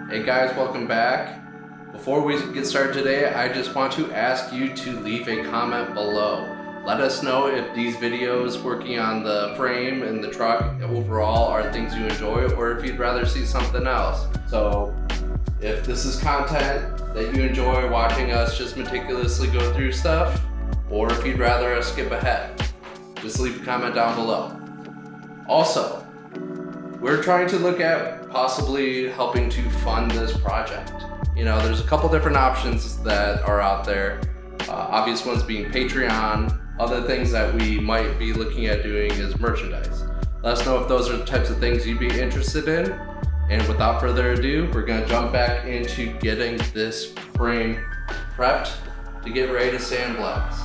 Hey guys, welcome back. Before we get started today, I just want to ask you to leave a comment below. Let us know if these videos working on the frame and the truck overall are things you enjoy, or if you'd rather see something else. So if this is content that you enjoy watching us just meticulously go through stuff, or if you'd rather us skip ahead, just leave a comment down below. Also, we're trying to look at possibly helping to fund this project. You know, there's a couple different options that are out there. Obvious ones being Patreon. Other things that we might be looking at doing is merchandise. Let us know if those are the types of things you'd be interested in. And without further ado, we're gonna jump back into getting this frame prepped to get ready to sandblast.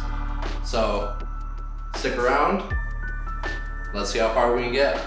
So stick around. Let's see how far we can get.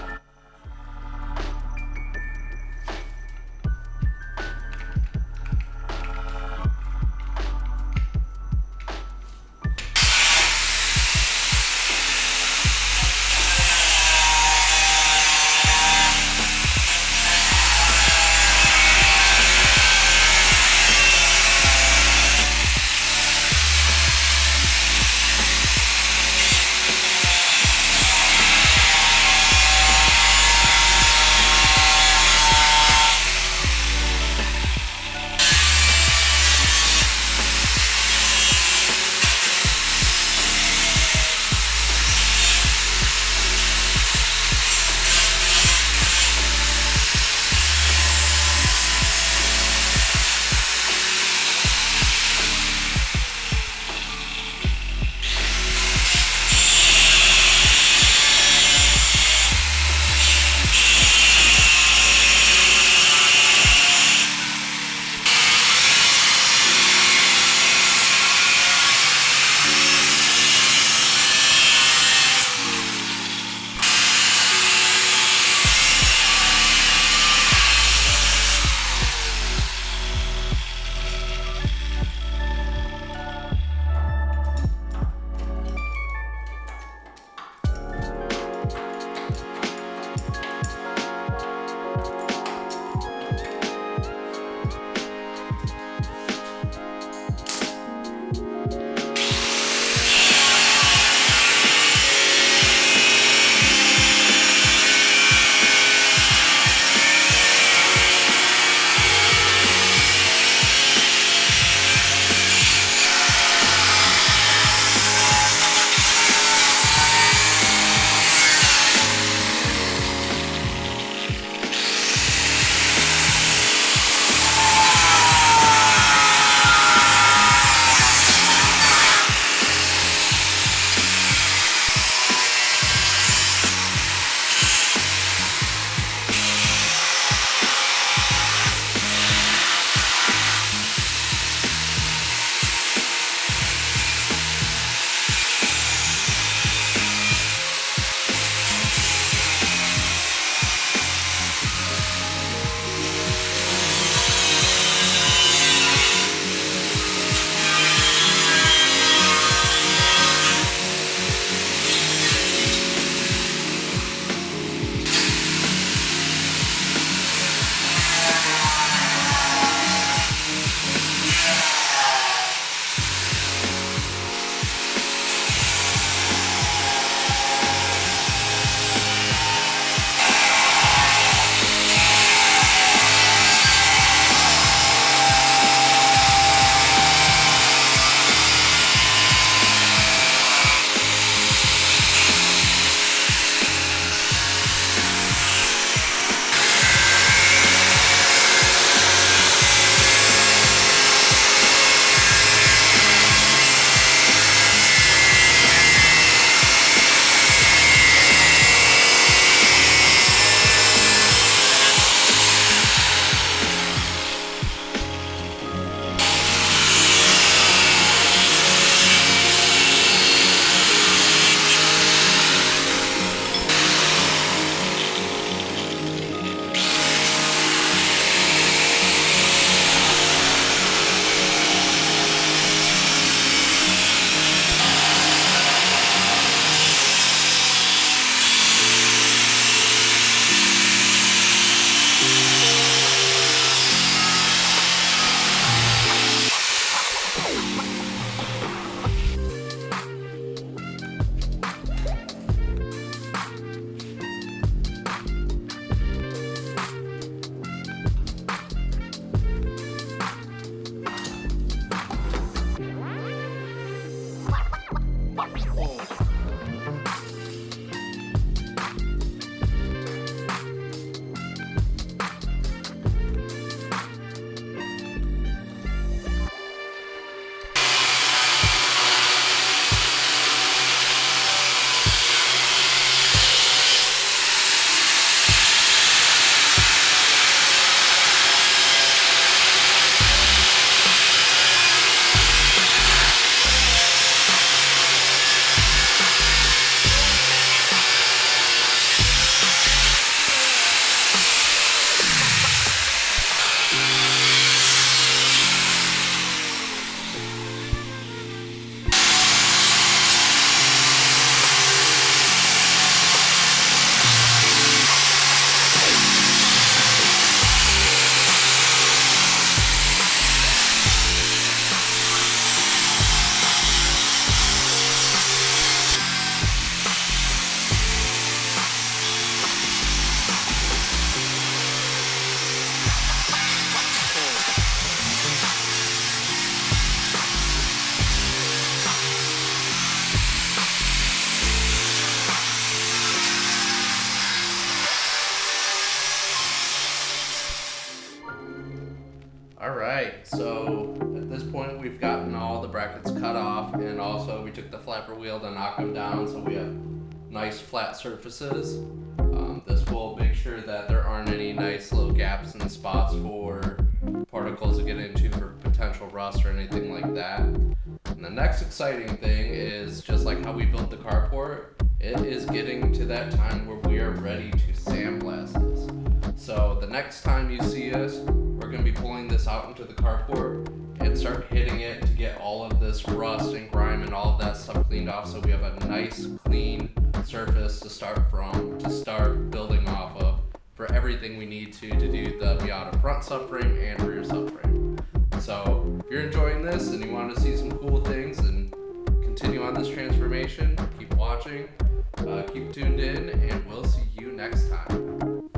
All right, so at this point we've gotten all the brackets cut off, and also we took the flapper wheel to knock them down so we have nice flat surfaces. This will make sure that there aren't any nice little gaps and spots for particles to get into for potential rust or anything like that. And the next exciting thing is, just like how we built the carport, it is getting to that time where we are ready to sandblast this. So the next time you see us, we're going to be pulling this out into the carport and start hitting it to get all of this rust and grime and all of that stuff cleaned off, so we have a nice clean surface to start from, to start building off of for everything we need to do the Miata front subframe and rear subframe. So if you're enjoying this and you want to see some cool things and continue on this transformation, keep watching, keep tuned in, and we'll see you next time.